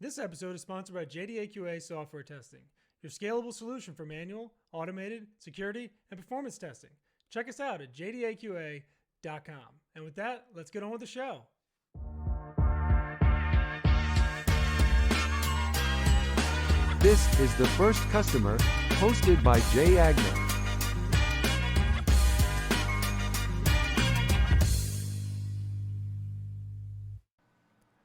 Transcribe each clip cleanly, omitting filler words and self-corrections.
This episode is sponsored by JDAQA Software Testing, your scalable solution for manual, automated, security, and performance testing. Check us out at jdaqa.com. And with that, let's get on with the show. This is The First Customer, hosted by Jay Agner.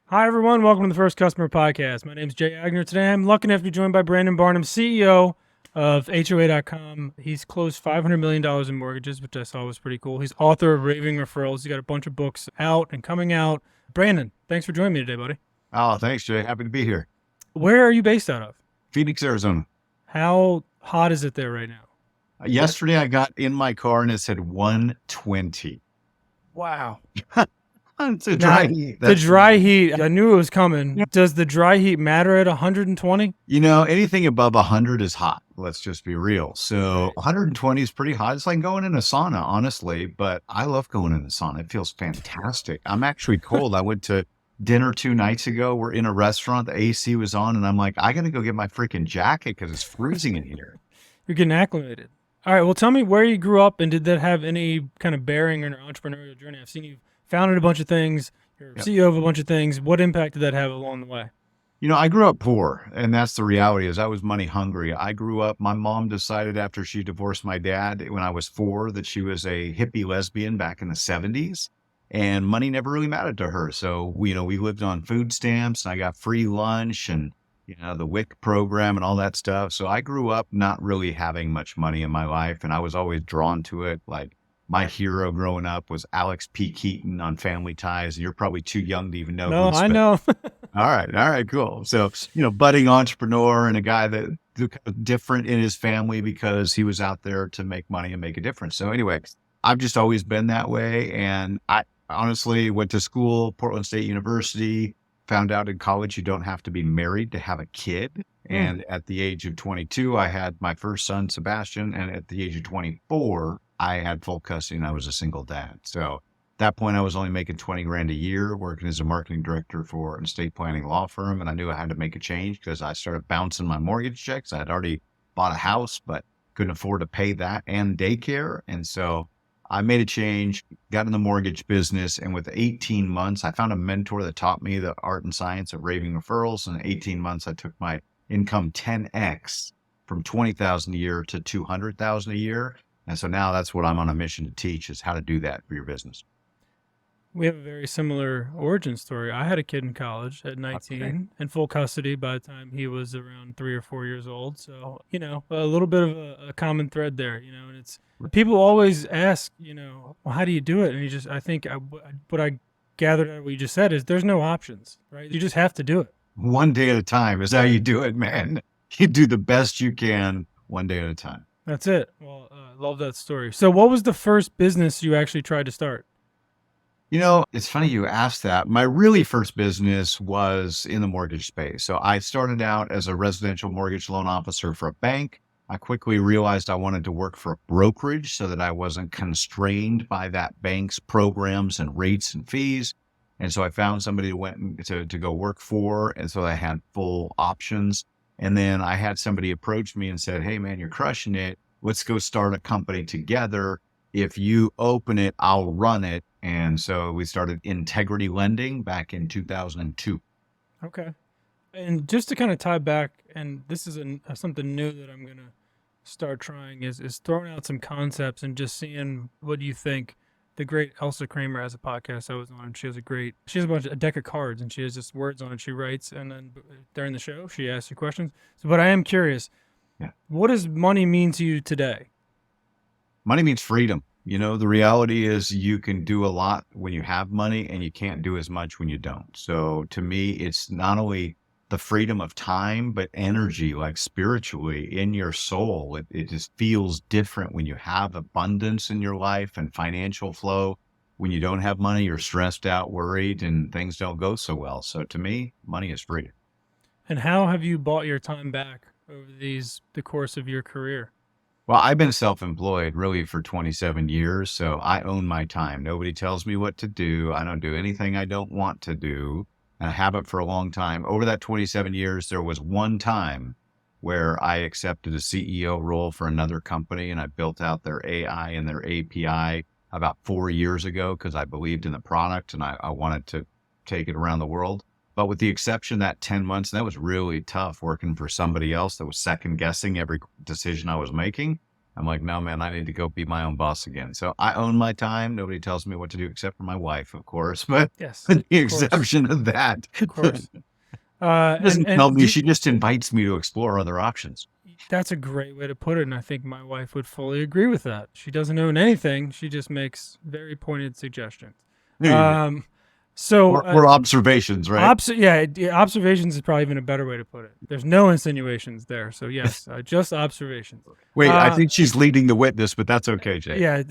Hi, everyone. Welcome to the First Customer Podcast. My name is Jay Agner. Today, I'm lucky enough to be joined by Brandon Barnum, CEO of HOA.com. He's closed $500 million in mortgages, which I saw was pretty cool. He's author of Raving, Referrals. He's got a bunch of books out and coming out. Brandon, thanks for joining me today, buddy. Oh, thanks, Jay. Happy to be here. Where are you based out of? Phoenix, Arizona. How hot is it there right now? Yesterday, I got in my car and it said 120. Wow. It's a dry heat. The dry heat, I knew it was coming. Yeah. Does the dry heat matter at 120? You know, anything above 100 is hot. Let's just be real. So 120 is pretty hot. It's like going in a sauna, honestly, but I love going in the sauna. It feels fantastic. I'm actually cold. I went to dinner 2 nights ago. We're in a restaurant. The AC was on, and I'm like, I got to go get my freaking jacket because it's freezing in here. You're getting acclimated. All right. Well, tell me where you grew up, and did that have any kind of bearing on your entrepreneurial journey? I've seen you founded a bunch of things. You're CEO of a bunch of things. What impact did that have along the way? You know, I grew up poor, and that's the reality is I was money hungry. I grew up, my mom decided after she divorced my dad when I was 4 that she was a hippie lesbian back in the 70s, and money never really mattered to her. So, we lived on food stamps, and I got free lunch and, the WIC program and all that stuff. So I grew up not really having much money in my life, and I was always drawn to it. Like, my hero growing up was Alex P. Keaton on Family Ties. And you're probably too young to even know. No, I know. All right, cool. So, budding entrepreneur and a guy that different in his family because he was out there to make money and make a difference. So anyway, I've just always been that way. And I honestly went to school, Portland State University, found out in college you don't have to be married to have a kid. And at the age of 22, I had my first son, Sebastian. And at the age of 24, I had full custody and I was a single dad. So at that point, I was only making 20 grand a year working as a marketing director for an estate planning law firm. And I knew I had to make a change because I started bouncing my mortgage checks. I had already bought a house, but couldn't afford to pay that and daycare. And so I made a change, got in the mortgage business. And with 18 months, I found a mentor that taught me the art and science of Raving Referrals. And in 18 months, I took my income 10x from 20,000 a year to 200,000 a year. And so now that's what I'm on a mission to teach is how to do that for your business. We have a very similar origin story. I had a kid in college at 19 in full custody by the time he was around 3 or 4 years old. So, a little bit of a common thread there, and it's people always ask, well, how do you do it? And I think what I gathered out of what you just said is there's no options, right? You just have to do it. One day at a time is how you do it, man. You do the best you can one day at a time. That's it. Well, love that story. So what was the first business you actually tried to start? It's funny you asked that. My really first business was in the mortgage space. So I started out as a residential mortgage loan officer for a bank. I quickly realized I wanted to work for a brokerage so that I wasn't constrained by that bank's programs and rates and fees. And so I found somebody to go work for. And so I had full options. And then I had somebody approach me and said, hey, man, you're crushing it. Let's go start a company together. If you open it, I'll run it. And so we started Integrity Lending back in 2002. Okay. And just to kind of tie back, and this is something new that I'm going to start trying, is throwing out some concepts and just seeing what you think. The great Elsa Kramer has a podcast I was on. She has a deck of cards, and she has just words on it. She writes, and then during the show, she asks you questions. But I am curious, what does money mean to you today? Money means freedom. The reality is you can do a lot when you have money, and you can't do as much when you don't. So to me, it's not only the freedom of time, but energy, like spiritually in your soul. It just feels different when you have abundance in your life and financial flow. When you don't have money, you're stressed out, worried, and things don't go so well. So to me, money is freedom. And how have you bought your time back over the course of your career? Well, I've been self-employed really for 27 years, so I own my time. Nobody tells me what to do. I don't do anything I don't want to do. and I haven't for a long time. Over that 27 years, there was one time where I accepted a CEO role for another company, and I built out their AI and their API about 4 years ago because I believed in the product and I wanted to take it around the world. But with the exception of that 10 months, that was really tough working for somebody else that was second guessing every decision I was making. I'm like, no, man, I need to go be my own boss again. So I own my time. Nobody tells me what to do except for my wife, of course. But Yes, with the of course, exception of that, of course. doesn't tell And me. She just invites me to explore other options. that's a great way to put it, and I think my wife would fully agree with that. She doesn't own anything; she just makes very pointed suggestions. There you go. Um, so, Or observations, right? observations is probably even a better way to put it. There's no insinuations there, so yes, just observations. Wait, I Uh, think she's leading the witness, but that's okay, Jay. yeah,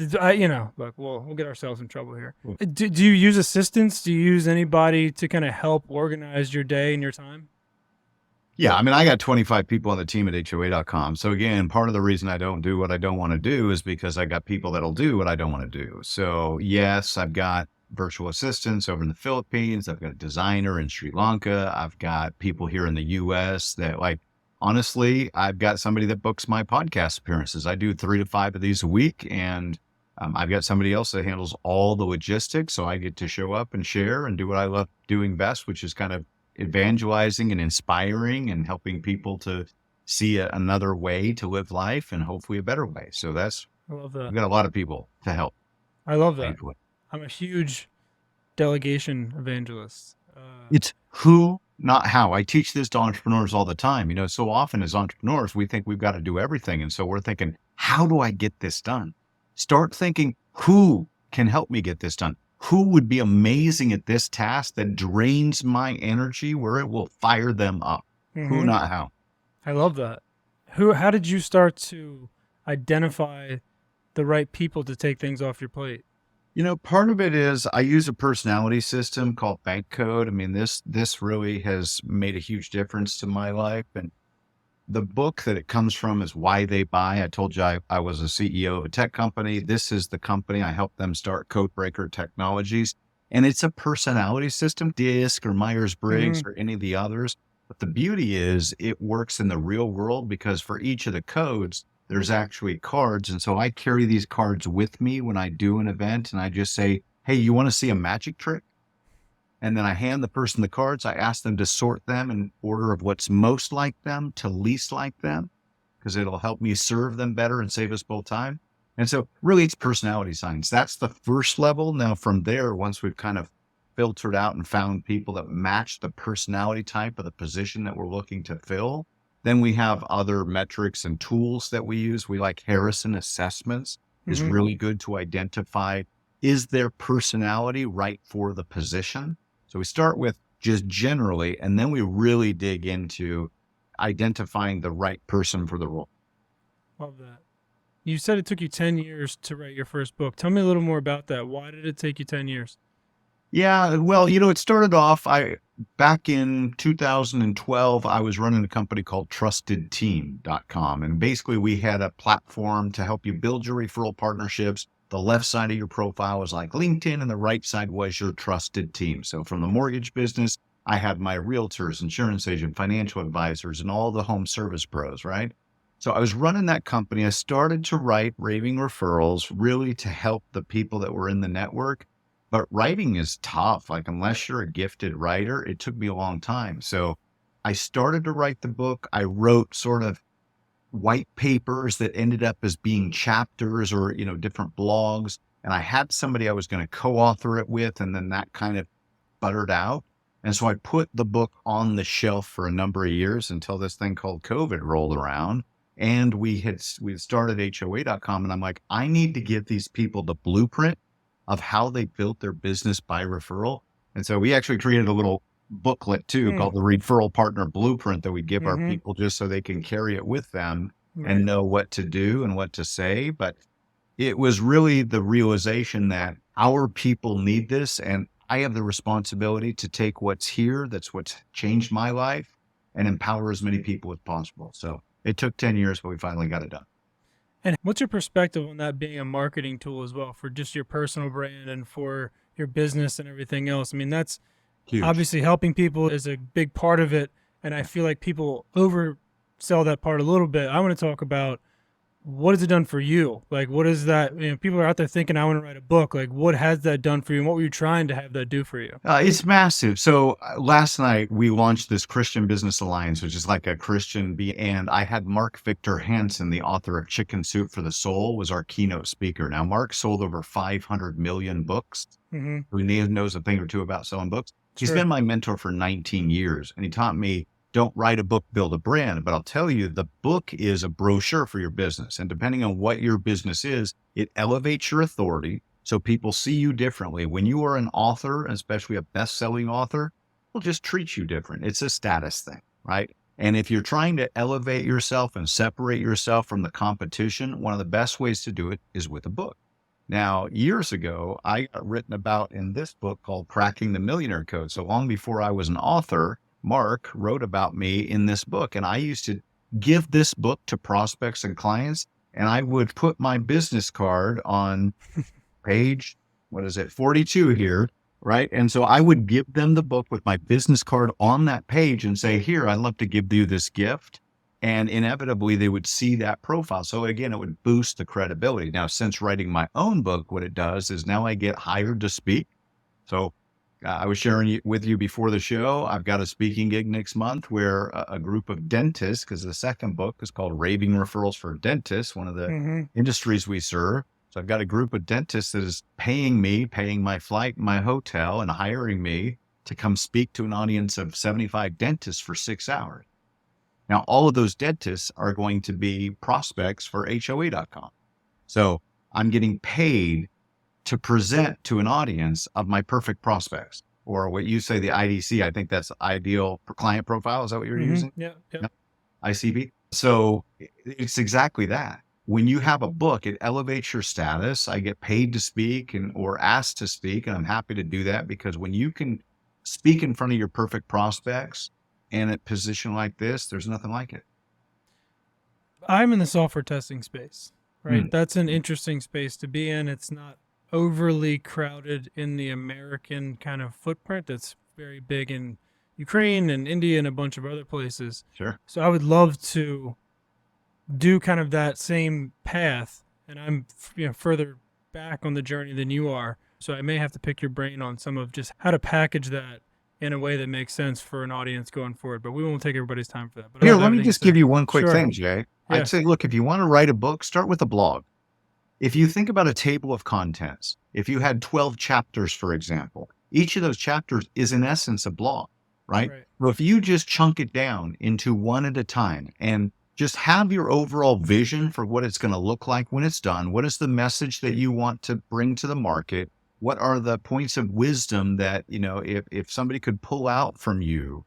look, we'll get ourselves in trouble here. Do you use assistants? Do you use anybody to kind of help organize your day and your time? Yeah, I mean, I got 25 people on the team at HOA.com. So again, part of the reason I don't do what I don't want to do is because I got people that'll do what I don't want to do. So yes, I've got virtual assistants over in the Philippines. I've got a designer in Sri Lanka. I've got people here in the US that honestly, I've got somebody that books my podcast appearances. I do 3 to 5 of these a week, and I've got somebody else that handles all the logistics. So I get to show up and share and do what I love doing best, which is kind of evangelizing and inspiring and helping people to see another way to live life and hopefully a better way. So I love I've that. got a lot of people to help. I love that. Thankfully. I'm a huge delegation evangelist. It's who, not how. I teach this to entrepreneurs all the time. So often as entrepreneurs, we think we've got to do everything. And so we're thinking, how do I get this done? Start thinking, who can help me get this done? Who would be amazing at this task that drains my energy where it will fire them up? Who, not how. I love that. How did you start to identify the right people to take things off your plate? Part of it is I use a personality system called Bank Code. I mean, this really has made a huge difference to my life. And the book that it comes from is Why They Buy. I told you I was a CEO of a tech company. This is the company. I helped them start Codebreaker Technologies. And it's a personality system, DISC or Myers-Briggs or any of the others. But the beauty is it works in the real world because for each of the codes, there's actually cards. And so I carry these cards with me when I do an event and I just say, hey, you want to see a magic trick? And then I hand the person the cards. I ask them to sort them in order of what's most like them to least like them, because it'll help me serve them better and save us both time. And so really it's personality science. That's the first level. Now from there, once we've kind of filtered out and found people that match the personality type of the position that we're looking to fill, then we have other metrics and tools that we use. We like Harrison assessments is really good to identify, is their personality right for the position? So we start with just generally, and then we really dig into identifying the right person for the role. Love that. You said it took you 10 years to write your first book. Tell me a little more about that. Why did it take you 10 years? Yeah, well, it started off, back in 2012, I was running a company called trustedteam.com. And basically we had a platform to help you build your referral partnerships. The left side of your profile was like LinkedIn and the right side was your trusted team. So from the mortgage business, I had my realtors, insurance agent, financial advisors, and all the home service pros, right? So I was running that company. I started to write Raving Referrals really to help the people that were in the network. But writing is tough. Unless you're a gifted writer, it took me a long time. So I started to write the book. I wrote sort of white papers that ended up as being chapters or, different blogs. And I had somebody I was going to co-author it with, and then that kind of buttered out. And so I put the book on the shelf for a number of years until this thing called COVID rolled around. And we had started HOA.com. And I'm like, I need to give these people the blueprint of how they built their business by referral. And so we actually created a little booklet too called the Referral Partner Blueprint that we give our people just so they can carry it with them and know what to do and what to say. But it was really the realization that our people need this, and I have the responsibility to take what's here, that's what's changed my life, and empower as many people as possible. So it took 10 years, but we finally got it done. And what's your perspective on that being a marketing tool as well for just your personal brand and for your business and everything else? I mean, that's Huge. obviously helping people is a big part of it, and I feel like people oversell that part a little bit. I want to talk about what has it done for you? Like, what is that? People are out there thinking, I want to write a book. Like, what has that done for you? And what were you trying to have that do for you? It's massive. So last night we launched this Christian Business Alliance, which is like a and I had Mark Victor Hansen, the author of Chicken Soup for the Soul, was our keynote speaker. Now, Mark sold over 500 million books. Mm-hmm. Who knows a thing or two about selling books. He's Sure. been my mentor for 19 years, and he taught me, don't write a book, build a brand. But I'll tell you, the book is a brochure for your business. And depending on what your business is, it elevates your authority so people see you differently. When you are an author, especially a best-selling author, they'll just treat you different. It's a status thing, right? And if you're trying to elevate yourself and separate yourself from the competition, one of the best ways to do it is with a book. Now, years ago, I got written about in this book called Cracking the Millionaire Code. So long before I was an author, Mark wrote about me in this book. And I used to give this book to prospects and clients, and I would put my business card on page, 42 here, right? And so I would give them the book with my business card on that page and say, here, I'd love to give you this gift. And inevitably, they would see that profile. So again, it would boost the credibility. Now, since writing my own book, what it does is now I get hired to speak. So I was sharing with you before the show, I've got a speaking gig next month where a group of dentists, because the second book is called Raving, Referrals for Dentists, one of the industries we serve. So I've got a group of dentists that is paying my flight, my hotel, and hiring me to come speak to an audience of 75 dentists for 6 hours. Now, all of those dentists are going to be prospects for HOA.com. So I'm getting paid to present to an audience of my perfect prospects, or what you say, the IDC. I think that's ideal client profile. Is that what you're using? Yeah. ICP. So it's exactly that. When you have a book, it elevates your status. I get paid to speak or asked to speak, and I'm happy to do that because when you can speak in front of your perfect prospects, and at position like this, there's nothing like it. I'm in the software testing space, right? That's an interesting space to be in. It's not overly crowded in the American kind of footprint. That's very big in Ukraine and India and a bunch of other places. Sure. So I would love to do kind of that same path. And I'm further back on the journey than you are. So I may have to pick your brain on some of just how to package that in a way that makes sense for an audience going forward, but we won't take everybody's time for that. But here, let me just give you one quick thing, Jay. Yeah. I'd say, look, if you want to write a book, start with a blog. If you think about a table of contents, if you had 12 chapters, for example, each of those chapters is in essence a blog, right? Well, if you just chunk it down into one at a time and just have your overall vision for what it's going to look like when it's done, what is the message that you want to bring to the market? What are the points of wisdom that, if somebody could pull out from you,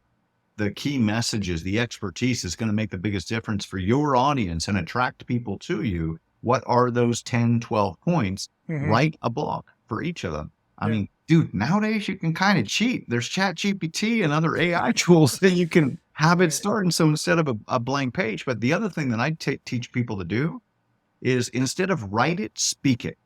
the key messages, the expertise is going to make the biggest difference for your audience and attract people to you. What are those 10, 12 points? Write a blog for each of them. I mean, dude, nowadays you can kind of cheat. There's ChatGPT and other AI tools that you can have it start. And so instead of a blank page, but the other thing that I teach people to do is instead of write it, speak it,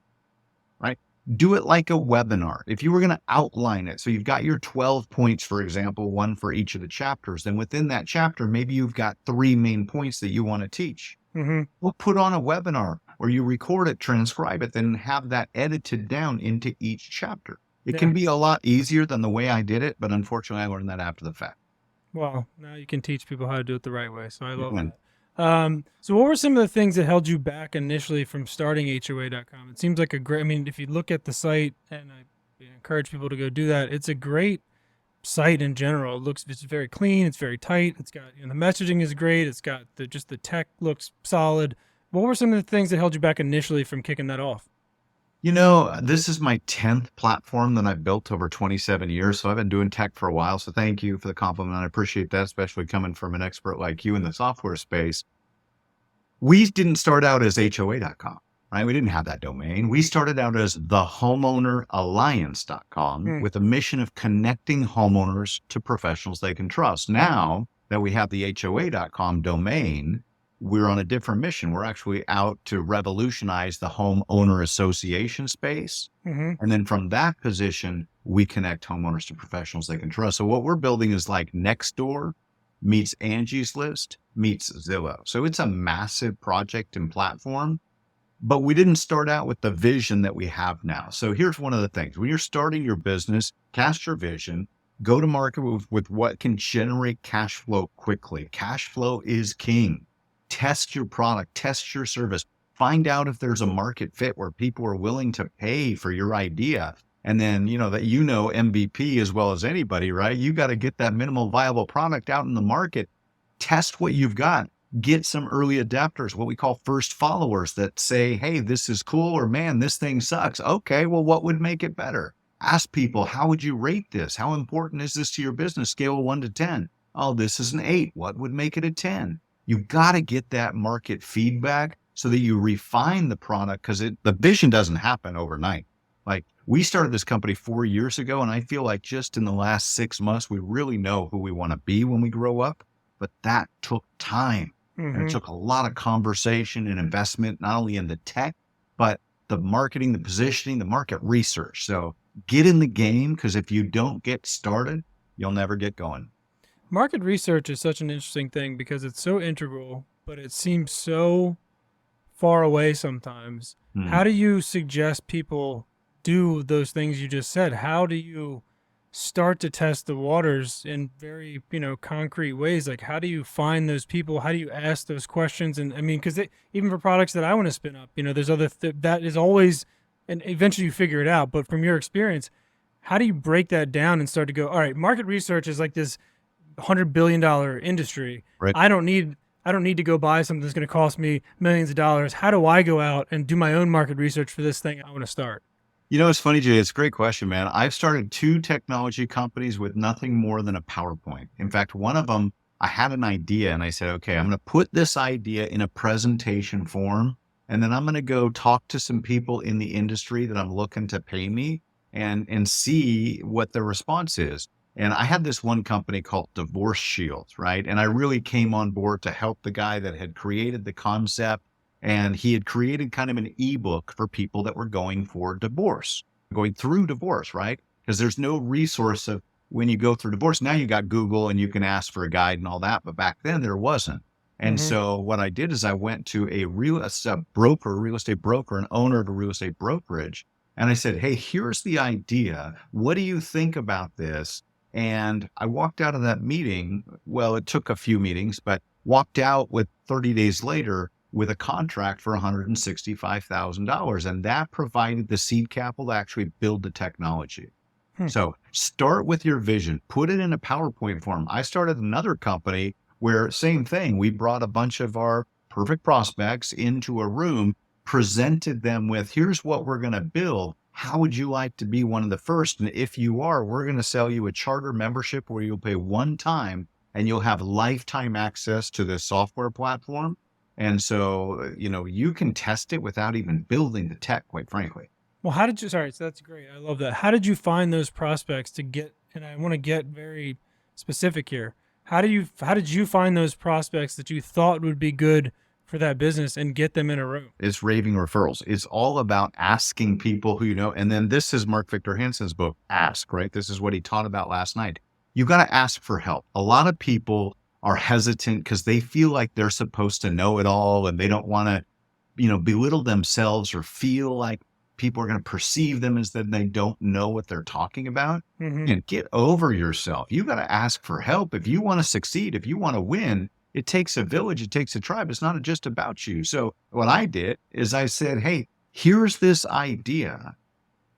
right? Do it like a webinar. If you were going to outline it, so you've got your 12 points, for example, one for each of the chapters, then within that chapter, maybe you've got 3 main points that you want to teach. We'll put on a webinar or you record it, transcribe it, then have that edited down into each chapter. It can be a lot easier than the way I did it, but unfortunately I learned that after the fact. Well, now you can teach people how to do it the right way. So I love that. So what were some of the things that held you back initially from starting HOA.com? It seems like if you look at the site, and I encourage people to go do that, it's a great site in general. It's very clean. It's very tight. It's got, the messaging is great. It's got the tech looks solid. What were some of the things that held you back initially from kicking that off? This is my 10th platform that I've built over 27 years. So I've been doing tech for a while. So thank you for the compliment. I appreciate that, especially coming from an expert like you in the software space. We didn't start out as HOA.com, right? We didn't have that domain. We started out as thehomeowneralliance.com with a mission of connecting homeowners to professionals they can trust. Now that we have the HOA.com domain, we're on a different mission. We're actually out to revolutionize the homeowner association space. And then from that position, we connect homeowners to professionals they can trust. So what we're building is like Nextdoor meets Angie's List meets Zillow. So it's a massive project and platform, but we didn't start out with the vision that we have now. So here's one of the things. When you're starting your business, cast your vision, go to market with what can generate cash flow quickly. Cash flow is king. Test your product, test your service, find out if there's a market fit where people are willing to pay for your idea. And then, that MVP as well as anybody, right? You got to get that minimal viable product out in the market. Test what you've got. Get some early adapters, what we call first followers that say, hey, this is cool, or man, this thing sucks. Okay, well, what would make it better? Ask people, how would you rate this? How important is this to your business? Scale of 1 to 10. Oh, this is an 8. What would make it a 10? You've got to get that market feedback so that you refine the product, because the vision doesn't happen overnight. Like, we started this company 4 years ago, and I feel like just in the last 6 months, we really know who we want to be when we grow up. But that took time. And it took a lot of conversation and investment, not only in the tech, but the marketing, the positioning, the market research. So get in the game, because if you don't get started, you'll never get going. Market research is such an interesting thing because it's so integral, but it seems so far away sometimes. How do you suggest people do those things you just said? How do you start to test the waters in very, concrete ways? Like, how do you find those people? How do you ask those questions? And I mean, because even for products that I want to spin up, there's other, that is always, and eventually you figure it out. But from your experience, how do you break that down and start to go, all right, market research is like this $100 billion industry. Right. I don't need to go buy something that's going to cost me millions of dollars. How do I go out and do my own market research for this thing I want to start? It's funny, Jay. It's a great question, man. I've started 2 technology companies with nothing more than a PowerPoint. In fact, one of them, I had an idea and I said, okay, I'm going to put this idea in a presentation form, and then I'm going to go talk to some people in the industry that I'm looking to pay me and see what the response is. And I had this one company called Divorce Shield, right? And I really came on board to help the guy that had created the concept. And he had created kind of an ebook for people that were going through divorce, right? Because there's no resource of when you go through divorce. Now you got Google and you can ask for a guide and all that. But back then there wasn't. And so what I did is I went to a real estate broker, an owner of a real estate brokerage. And I said, hey, here's the idea. What do you think about this? And I walked out of that meeting. Well, it took a few meetings, but walked out with 30 days later with a contract for $165,000. And that provided the seed capital to actually build the technology. So start with your vision, put it in a PowerPoint form. I started another company where same thing. We brought a bunch of our perfect prospects into a room, presented them with, here's what we're going to build. How would you like to be one of the first? And if you are, we're going to sell you a charter membership where you'll pay one time and you'll have lifetime access to this software platform. And so, you can test it without even building the tech, quite frankly. Well, so that's great. I love that. How did you find those prospects and I want to get very specific here. How did you find those prospects that you thought would be good for that business and get them in a room? It's Raving Referrals. It's all about asking people who you know. And then this is Mark Victor Hansen's book, Ask, right? This is what he taught about last night. You got to ask for help. A lot of people are hesitant because they feel like they're supposed to know it all and they don't want to, belittle themselves or feel like people are going to perceive them as that they don't know what they're talking about. And get over yourself. You got to ask for help. If you want to succeed, if you want to win, it takes a village, it takes a tribe. It's not just about you. So what I did is I said, hey, here's this idea.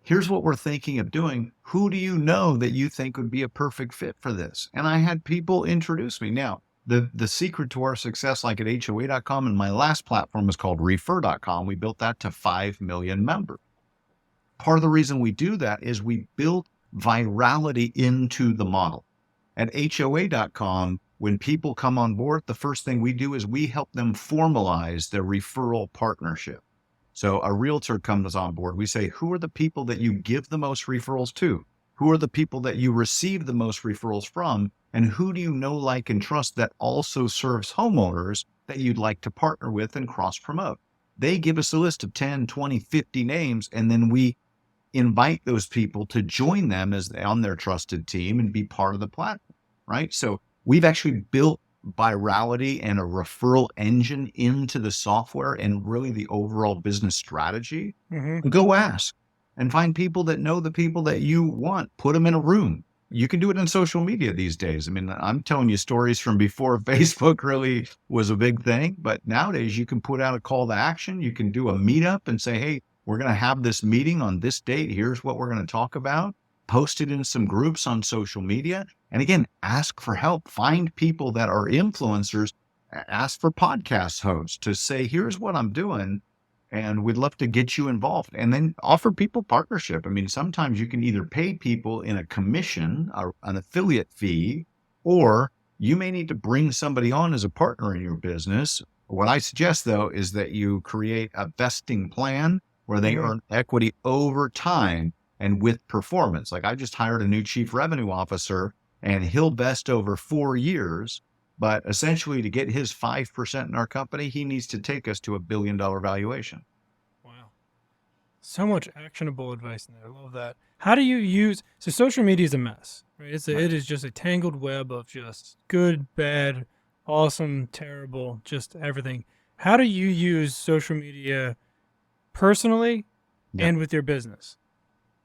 Here's what we're thinking of doing. Who do you know that you think would be a perfect fit for this? And I had people introduce me. Now, the secret to our success, like at HOA.com, and my last platform is called Refer.com. We built that to 5 million members. Part of the reason we do that is we built virality into the model. At HOA.com, when people come on board, the first thing we do is we help them formalize their referral partnership. So a realtor comes on board. We say, who are the people that you give the most referrals to? Who are the people that you receive the most referrals from? And who do you know, like, and trust that also serves homeowners that you'd like to partner with and cross promote? They give us a list of 10, 20, 50 names, and then we invite those people to join them as on their trusted team and be part of the platform, right? So we've actually built virality and a referral engine into the software and really the overall business strategy. Mm-hmm. Go ask and find people that know the people that you want. Put them in a room. You can do it on social media these days. I mean, I'm telling you stories from before Facebook really was a big thing, but nowadays you can put out a call to action. You can do a meetup and say, hey, we're going to have this meeting on this date. Here's what we're going to talk about. Post it in some groups on social media. And again, ask for help. Find people that are influencers. Ask for podcast hosts to say, here's what I'm doing, and we'd love to get you involved. And then offer people partnership. I mean, sometimes you can either pay people in a commission or an affiliate fee, or you may need to bring somebody on as a partner in your business. What I suggest, though, is that you create a vesting plan where they earn equity over time and with performance. Like, I just hired a new chief revenue officer, and he'll vest over 4 years. But essentially, to get his 5% in our company, he needs to take us to $1 billion valuation. Wow. So much actionable advice in there. I love that. How do you use, so social media is a mess, right? It is just a tangled web of just good, bad, awesome, terrible, just everything. How do you use social media personally and with your business?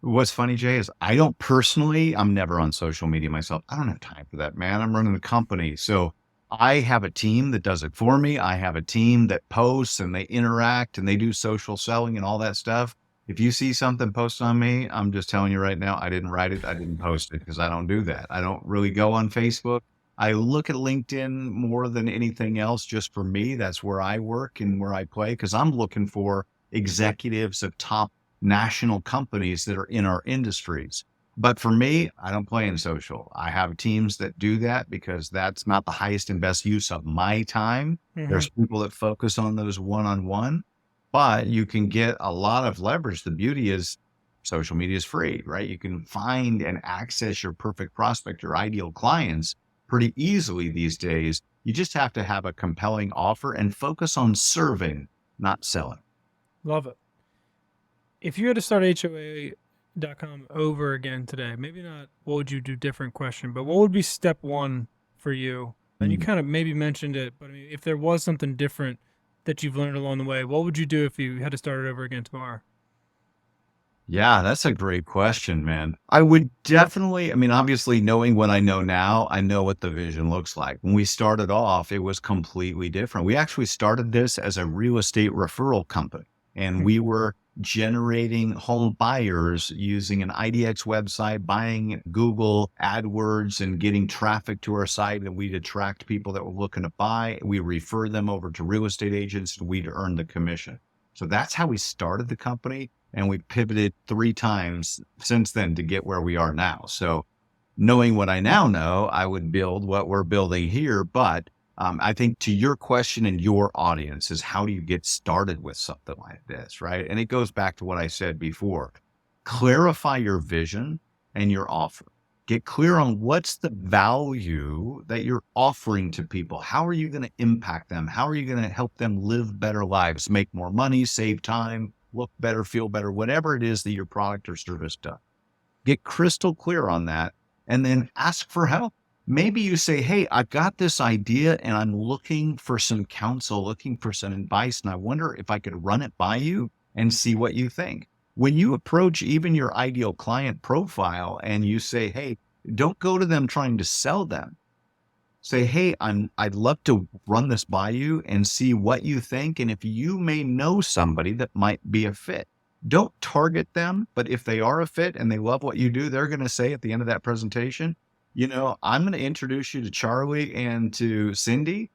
What's funny, Jay, is I'm never on social media myself. I don't have time for that, man. I'm running a company. So I have a team that does it for me. I have a team that posts and they interact and they do social selling and all that stuff. If you see something posted on me, I'm just telling you right now, I didn't write it. I didn't post it because I don't do that. I don't really go on Facebook. I look at LinkedIn more than anything else just for me. That's where I work and where I play, because I'm looking for executives of top national companies that are in our industries. But for me, I don't play in social. I have teams that do that because that's not the highest and best use of my time. There's people that focus on those one-on-one, but you can get a lot of leverage. The beauty is social media is free, right? You can find and access your perfect prospect, your ideal clients pretty easily these days. You just have to have a compelling offer and focus on serving, not selling. Love it. If you had to start HOA.com over again today, maybe not what would you do different question, but what would be step one for you? And you kind of maybe mentioned it, but I mean, if there was something different that you've learned along the way, what would you do if you had to start it over again tomorrow? Yeah, that's a great question, man. I would definitely, I mean, obviously, knowing what I know now, I know what the vision looks like. When we started off, it was completely different. We actually started this as a real estate referral company, and we were generating home buyers using an IDX website, buying Google AdWords and getting traffic to our site. And we'd attract people that were looking to buy. We refer them over to real estate agents and we'd earn the commission. So that's how we started the company. And we pivoted 3 times since then to get where we are now. So knowing what I now know, I would build what we're building here. But I think to your question and your audience is, how do you get started with something like this, right? And it goes back to what I said before. Clarify your vision and your offer. Get clear on what's the value that you're offering to people. How are you going to impact them? How are you going to help them live better lives, make more money, save time, look better, feel better, whatever it is that your product or service does. Get crystal clear on that and then ask for help. Maybe you say, hey, I've got this idea and I'm looking for some counsel, looking for some advice, and I wonder if I could run it by you and see what you think. When you approach even your ideal client profile and you say, hey, don't go to them trying to sell them. Say, hey, I'd love to run this by you and see what you think. And if you may know somebody that might be a fit, don't target them. But if they are a fit and they love what you do, they're going to say at the end of that presentation, I'm going to introduce you to Charlie and to Cindy,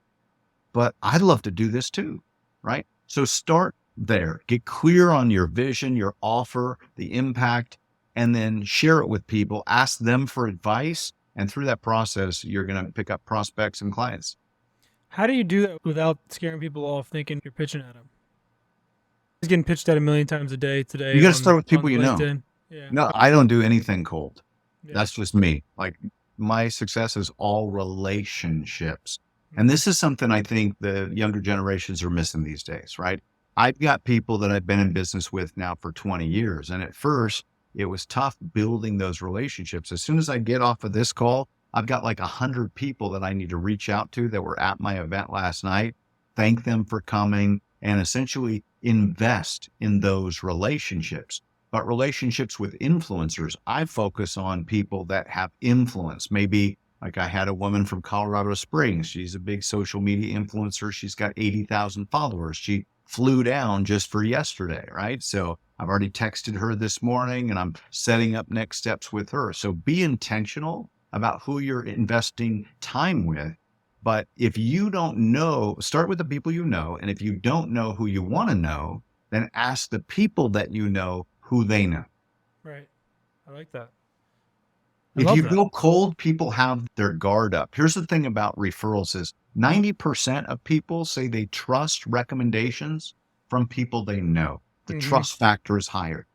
but I'd love to do this too, right? So start there. Get clear on your vision, your offer, the impact, and then share it with people. Ask them for advice. And through that process, you're going to pick up prospects and clients. How do you do that without scaring people off thinking you're pitching at them? He's getting pitched at 1,000,000 times a day today. You got to start with people you know. Yeah. No, I don't do anything cold. Yeah. That's just me. Like, my success is all relationships. And this is something I think the younger generations are missing these days, right? I've got people that I've been in business with now for 20 years. And at first, it was tough building those relationships. As soon as I get off of this call, I've got like 100 people that I need to reach out to that were at my event last night, thank them for coming, and essentially invest in those relationships. But relationships with influencers, I focus on people that have influence. Maybe like I had a woman from Colorado Springs. She's a big social media influencer. She's got 80,000 followers. She flew down just for yesterday, right? So I've already texted her this morning and I'm setting up next steps with her. So be intentional about who you're investing time with. But if you don't know, start with the people you know. And if you don't know who you want to know, then ask the people that you know who they know. Right. I like that. If you go cold, people have their guard up. Here's the thing about referrals is 90% of people say they trust recommendations from people they know. The trust factor is higher.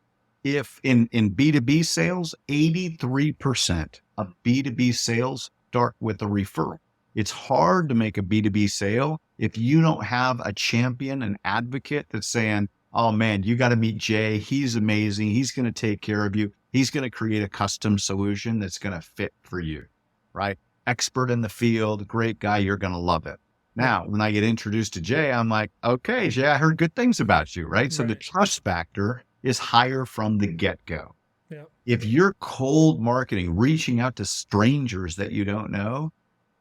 If in B2B sales, 83% of B2B sales start with a referral. It's hard to make a B2B sale if you don't have a champion, an advocate that's saying, oh man, you got to meet Jay. He's amazing. He's going to take care of you. He's going to create a custom solution that's going to fit for you, right? Expert in the field, great guy. You're going to love it. Now, when I get introduced to Jay, I'm like, okay, Jay, I heard good things about you, right? So the trust factor is higher from the get-go. Yep. If you're cold marketing, reaching out to strangers that you don't know,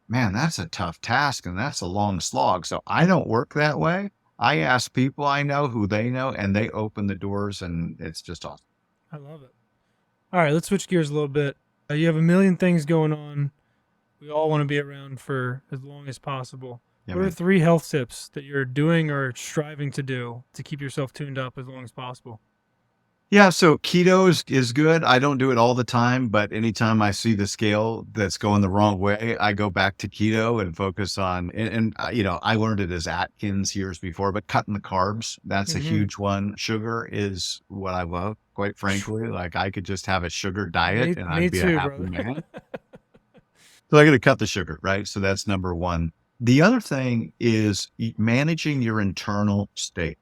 man, that's a tough task and that's a long slog. So I don't work that way. I ask people I know who they know and they open the doors and it's just awesome. I love it. All right, let's switch gears a little bit. You have a million things going on. We all want to be around for as long as possible. Yeah, what are 3 health tips that you're doing or striving to do to keep yourself tuned up as long as possible? Yeah, so keto is good. I don't do it all the time, but anytime I see the scale that's going the wrong way, I go back to keto and focus on, you know, I learned it as Atkins years before, but cutting the carbs, that's a huge one. Sugar is what I love, quite frankly. Like I could just have a sugar diet and I'd be a happy man. So I got to cut the sugar, right? So that's number one. The other thing is managing your internal state.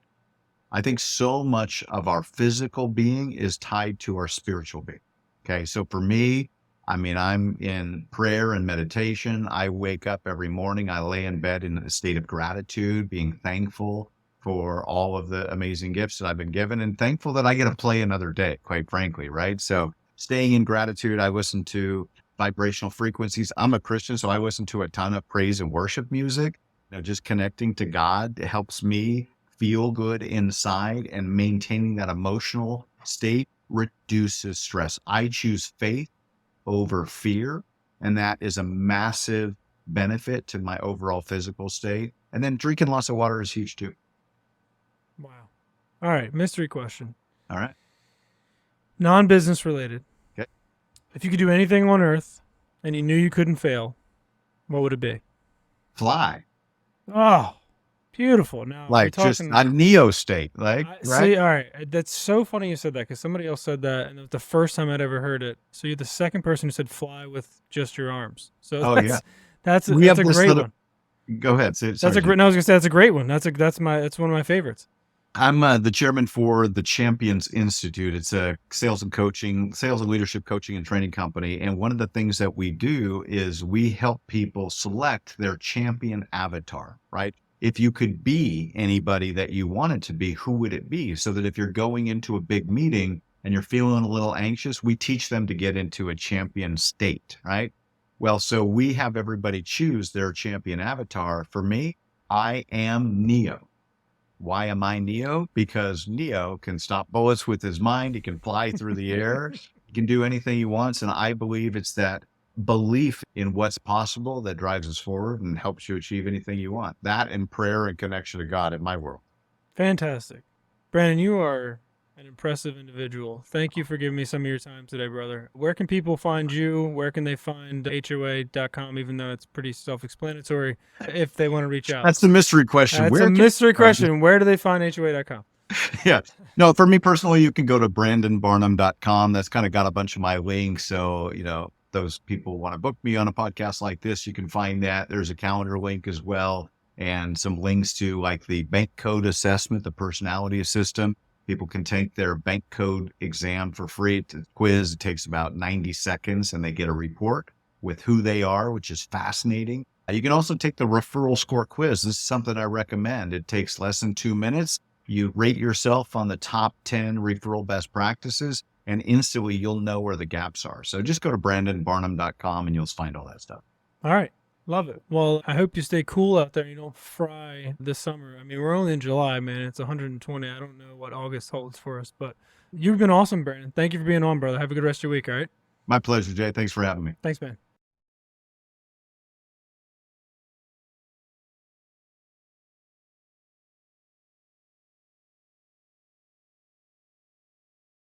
I think so much of our physical being is tied to our spiritual being. Okay. So for me, I mean, I'm in prayer and meditation. I wake up every morning. I lay in bed in a state of gratitude, being thankful for all of the amazing gifts that I've been given and thankful that I get to play another day, quite frankly. Right. So staying in gratitude, I listen to vibrational frequencies. I'm a Christian, so I listen to a ton of praise and worship music. You know, just connecting to God helps me feel good inside, and maintaining that emotional state reduces stress. I choose faith over fear, and that is a massive benefit to my overall physical state. And then drinking lots of water is huge too. Wow. All right. Mystery question. All right. Non-business related. Okay. If you could do anything on earth and you knew you couldn't fail, what would it be? Fly. Oh, beautiful. Now, like just a Neo state, like, right? See, all right. That's so funny you said that because somebody else said that, and it was the first time I'd ever heard it. So you're the second person who said fly with just your arms. So that's a great one. Go ahead. That's a great. I was gonna say that's a great one. That's one of my favorites. I'm the chairman for the Champions Institute. It's a sales and leadership coaching and training company. And one of the things that we do is we help people select their champion avatar, right? If you could be anybody that you wanted to be, who would it be? So that if you're going into a big meeting and you're feeling a little anxious, we teach them to get into a champion state, right? Well, so we have everybody choose their champion avatar. For me, I am Neo. Why am I Neo? Because Neo can stop bullets with his mind. He can fly through the air. He can do anything he wants. And I believe it's that belief in what's possible that drives us forward and helps you achieve anything you want. That and prayer and connection to God in my world. Fantastic. Brandon, you are an impressive individual. Thank you for giving me some of your time today, brother. Where can people find you? Where can they find HOA.com, even though it's pretty self-explanatory, if they want to reach out? That's the mystery question. That's a mystery question. Where do they find HOA.com? Yeah. No, for me personally, you can go to brandonbarnum.com. That's kind of got a bunch of my links. So, you know, those people want to book me on a podcast like this, you can find that. There's a calendar link as well, and some links to like the bank code assessment, the personality system. People can take their bank code exam for free. It's a quiz. It takes about 90 seconds and they get a report with who they are, which is fascinating. You can also take the referral score quiz. This is something I recommend. It takes less than 2 minutes. You rate yourself on the top 10 referral best practices, and instantly you'll know where the gaps are. So just go to brandonbarnum.com and you'll find all that stuff. All right. Love it. Well, I hope you stay cool out there and you don't fry this summer. I mean, we're only in July, man. It's 120. I don't know what August holds for us, but you've been awesome, Brandon. Thank you for being on, brother. Have a good rest of your week, all right? My pleasure, Jay. Thanks for having me. Thanks, man.